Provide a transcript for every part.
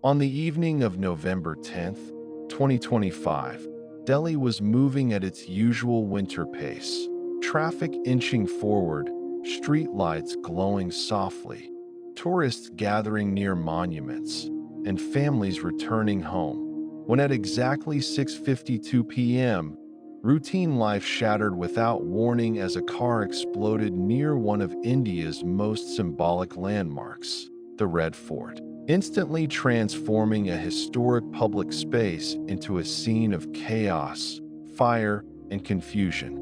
On the evening of November 10th, 2025, Delhi was moving at its usual winter pace, traffic inching forward, streetlights glowing softly, tourists gathering near monuments, and families returning home. When at exactly 6:52 p.m., routine life shattered without warning as a car exploded near one of India's most symbolic landmarks, the Red Fort, instantly transforming a historic public space into a scene of chaos, fire, and confusion.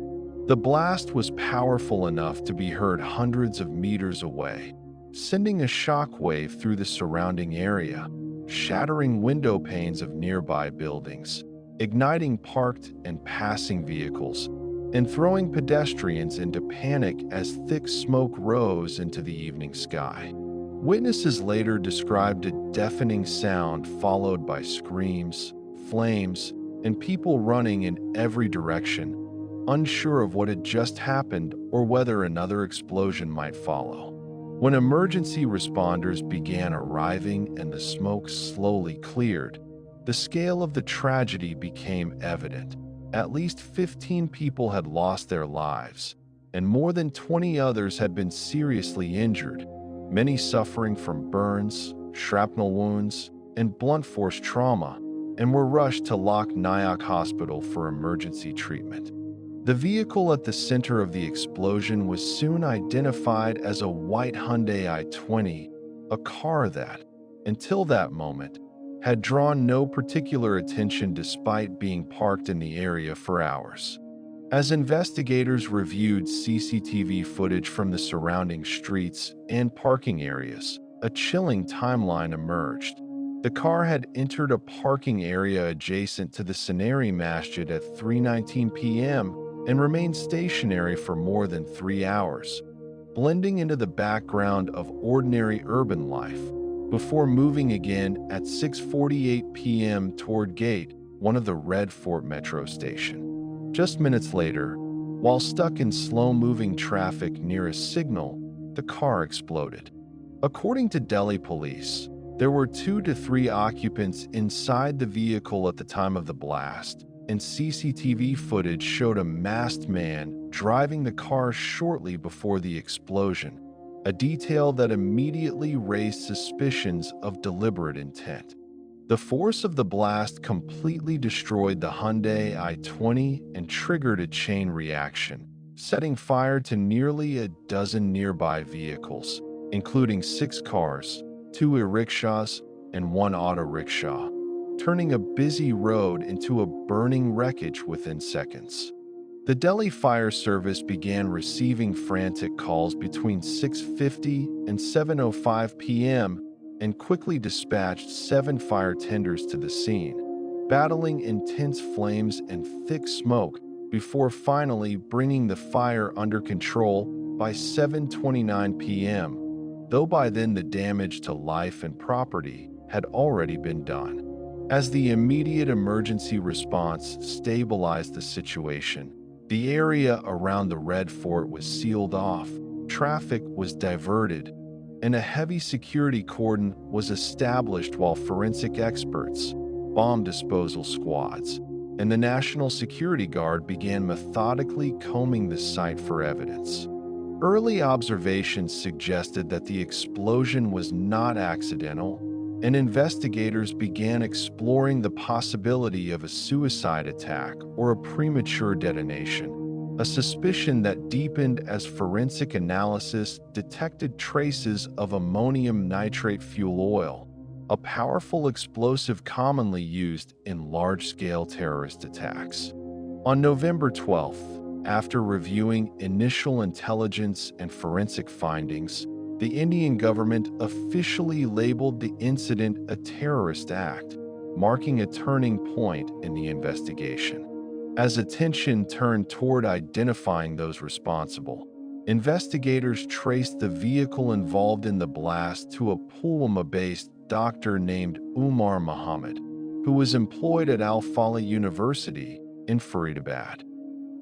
The blast was powerful enough to be heard hundreds of meters away, sending a shockwave through the surrounding area, shattering window panes of nearby buildings, igniting parked and passing vehicles, and throwing pedestrians into panic as thick smoke rose into the evening sky. Witnesses later described a deafening sound followed by screams, flames, and people running in every direction, unsure of what had just happened or whether another explosion might follow. When emergency responders began arriving and the smoke slowly cleared, the scale of the tragedy became evident. At least 15 people had lost their lives, and more than 20 others had been seriously injured, many suffering from burns, shrapnel wounds, and blunt force trauma, and were rushed to Lok Nayak Hospital for emergency treatment. The vehicle at the center of the explosion was soon identified as a white Hyundai i20, a car that, until that moment, had drawn no particular attention despite being parked in the area for hours. As investigators reviewed CCTV footage from the surrounding streets and parking areas, a chilling timeline emerged. The car had entered a parking area adjacent to the Saneri Masjid at 3:19 p.m. and remained stationary for more than 3 hours, blending into the background of ordinary urban life, before moving again at 6:48 p.m. toward Gate, one of the Red Fort metro station. Just minutes later, while stuck in slow-moving traffic near a signal, the car exploded. According to Delhi police, there were 2 to 3 occupants inside the vehicle at the time of the blast, and CCTV footage showed a masked man driving the car shortly before the explosion, a detail that immediately raised suspicions of deliberate intent. The force of the blast completely destroyed the Hyundai i20 and triggered a chain reaction, setting fire to nearly a dozen nearby vehicles, including 6 cars, 2 e-rickshaws, and 1 auto rickshaw, turning a busy road into a burning wreckage within seconds. The Delhi Fire Service began receiving frantic calls between 6:50 and 7:05 p.m. and quickly dispatched 7 fire tenders to the scene, battling intense flames and thick smoke before finally bringing the fire under control by 7:29 p.m., though by then the damage to life and property had already been done. As the immediate emergency response stabilized the situation, the area around the Red Fort was sealed off, traffic was diverted, and a heavy security cordon was established while forensic experts, bomb disposal squads, and the National Security Guard began methodically combing the site for evidence. Early observations suggested that the explosion was not accidental, and investigators began exploring the possibility of a suicide attack or a premature detonation, a suspicion that deepened as forensic analysis detected traces of ammonium nitrate fuel oil, a powerful explosive commonly used in large-scale terrorist attacks. On November 12th, after reviewing initial intelligence and forensic findings, the Indian government officially labeled the incident a terrorist act, marking a turning point in the investigation. As attention turned toward identifying those responsible, investigators traced the vehicle involved in the blast to a Pulwama-based doctor named Umar Muhammad, who was employed at Al Falah University in Faridabad.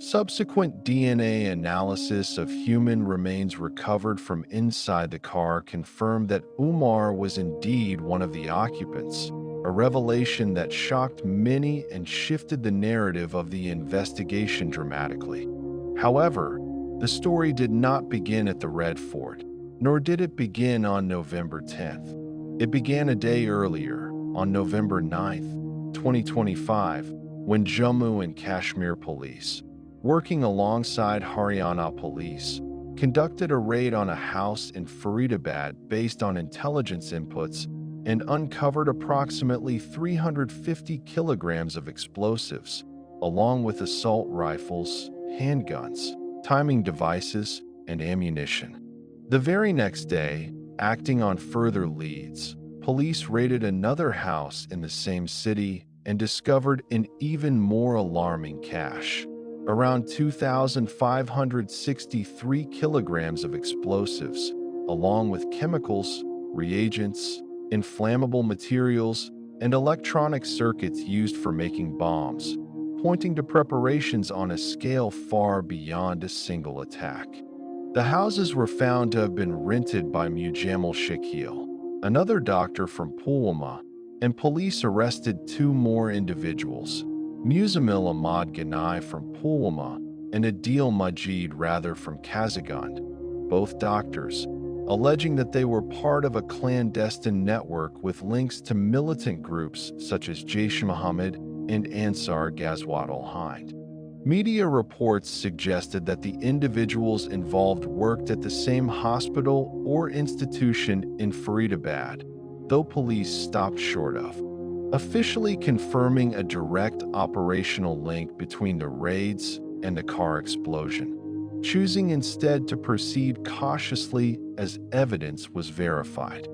Subsequent DNA analysis of human remains recovered from inside the car confirmed that Umar was indeed one of the occupants, a revelation that shocked many and shifted the narrative of the investigation dramatically. However, the story did not begin at the Red Fort, nor did it begin on November 10th. It began a day earlier, on November 9th, 2025, when Jammu and Kashmir police, working alongside Haryana police, conducted a raid on a house in Faridabad based on intelligence inputs and uncovered approximately 350 kilograms of explosives, along with assault rifles, handguns, timing devices, and ammunition. The very next day, acting on further leads, police raided another house in the same city and discovered an even more alarming cache. Around 2,563 kilograms of explosives, along with chemicals, reagents, inflammable materials, and electronic circuits used for making bombs, pointing to preparations on a scale far beyond a single attack. The houses were found to have been rented by Mujammil Shakil, another doctor from Pulwama, and police arrested two more individuals, Muzammil Ahmad Ghanai from Pulwama and Adil Majid Rather from Kazagand, both doctors, alleging that they were part of a clandestine network with links to militant groups such as Jaish-e-Mohammed and Ansar Ghazwat al-Hind. Media reports suggested that the individuals involved worked at the same hospital or institution in Faridabad, though police stopped short of officially confirming a direct operational link between the raids and the car explosion, choosing instead to proceed cautiously as evidence was verified.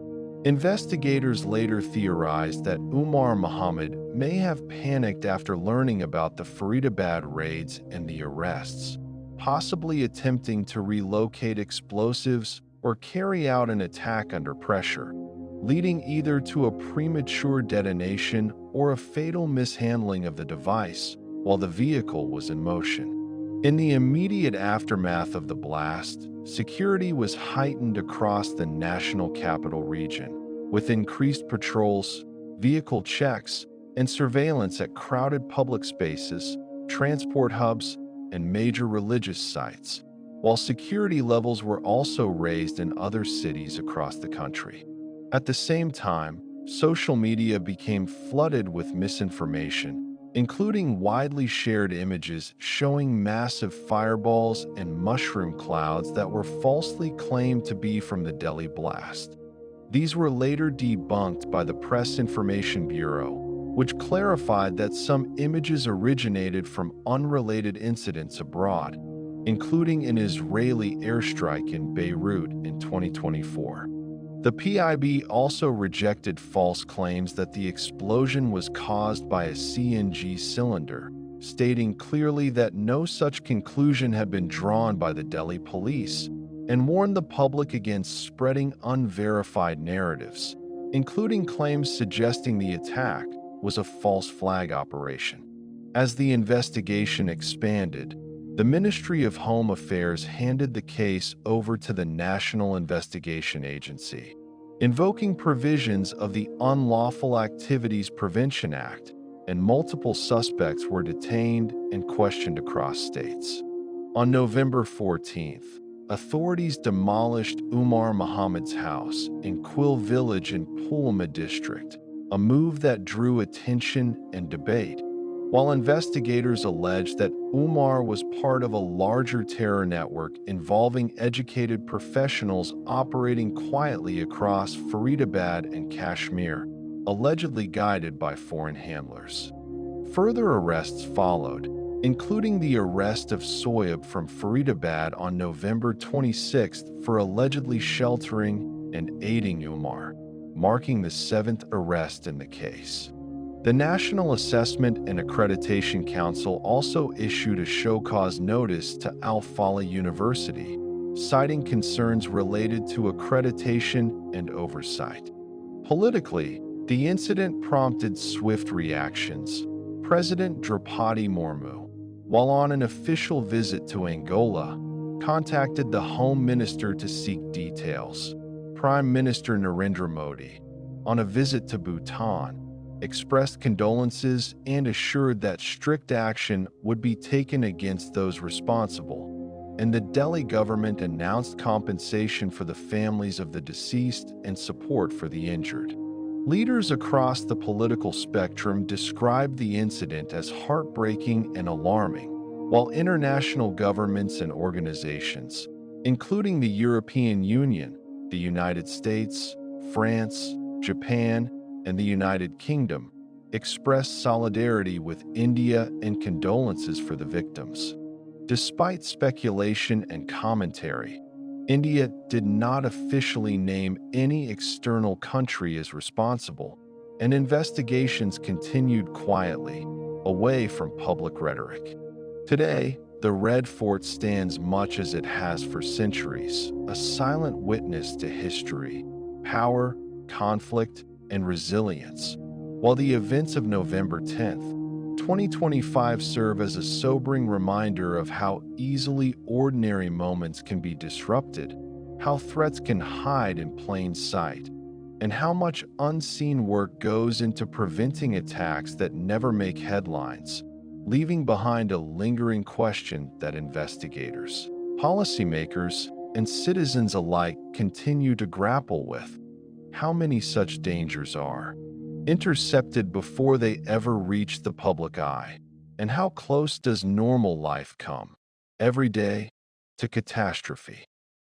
Investigators later theorized that Umar Mohammed may have panicked after learning about the Faridabad raids and the arrests, possibly attempting to relocate explosives or carry out an attack under pressure, leading either to a premature detonation or a fatal mishandling of the device while the vehicle was in motion. In the immediate aftermath of the blast, security was heightened across the national capital region, with increased patrols, vehicle checks, and surveillance at crowded public spaces, transport hubs, and major religious sites, while security levels were also raised in other cities across the country. At the same time, social media became flooded with misinformation, including widely shared images showing massive fireballs and mushroom clouds that were falsely claimed to be from the Delhi blast. These were later debunked by the Press Information Bureau, which clarified that some images originated from unrelated incidents abroad, including an Israeli airstrike in Beirut in 2024. The PIB also rejected false claims that the explosion was caused by a CNG cylinder, stating clearly that no such conclusion had been drawn by the Delhi police, and warned the public against spreading unverified narratives, including claims suggesting the attack was a false flag operation. As the investigation expanded, the Ministry of Home Affairs handed the case over to the National Investigation Agency, invoking provisions of the Unlawful Activities Prevention Act, and multiple suspects were detained and questioned across states. On November 14th, authorities demolished Umar Mohammed's house in Quil Village in Pulwama district, a move that drew attention and debate, while investigators alleged that Umar was part of a larger terror network involving educated professionals operating quietly across Faridabad and Kashmir, allegedly guided by foreign handlers. Further arrests followed, including the arrest of Soyab from Faridabad on November 26th for allegedly sheltering and aiding Umar, marking the seventh arrest in the case. The National Assessment and Accreditation Council also issued a show-cause notice to Al Fallah University, citing concerns related to accreditation and oversight. Politically, the incident prompted swift reactions. President Draupadi Murmu, while on an official visit to Angola, contacted the Home Minister to seek details. Prime Minister Narendra Modi, on a visit to Bhutan, expressed condolences and assured that strict action would be taken against those responsible, and the Delhi government announced compensation for the families of the deceased and support for the injured. Leaders across the political spectrum described the incident as heartbreaking and alarming, while international governments and organizations, including the European Union, the United States, France, Japan, and the United Kingdom, expressed solidarity with India and condolences for the victims. Despite speculation and commentary, India did not officially name any external country as responsible, and investigations continued quietly, away from public rhetoric. Today, the Red Fort stands much as it has for centuries, a silent witness to history, power, conflict, and resilience. While the events of November 10th, 2025 serve as a sobering reminder of how easily ordinary moments can be disrupted, how threats can hide in plain sight, and how much unseen work goes into preventing attacks that never make headlines, leaving behind a lingering question that investigators, policymakers, and citizens alike continue to grapple with. How many such dangers are intercepted before they ever reach the public eye? And how close does normal life come, every day, to catastrophe?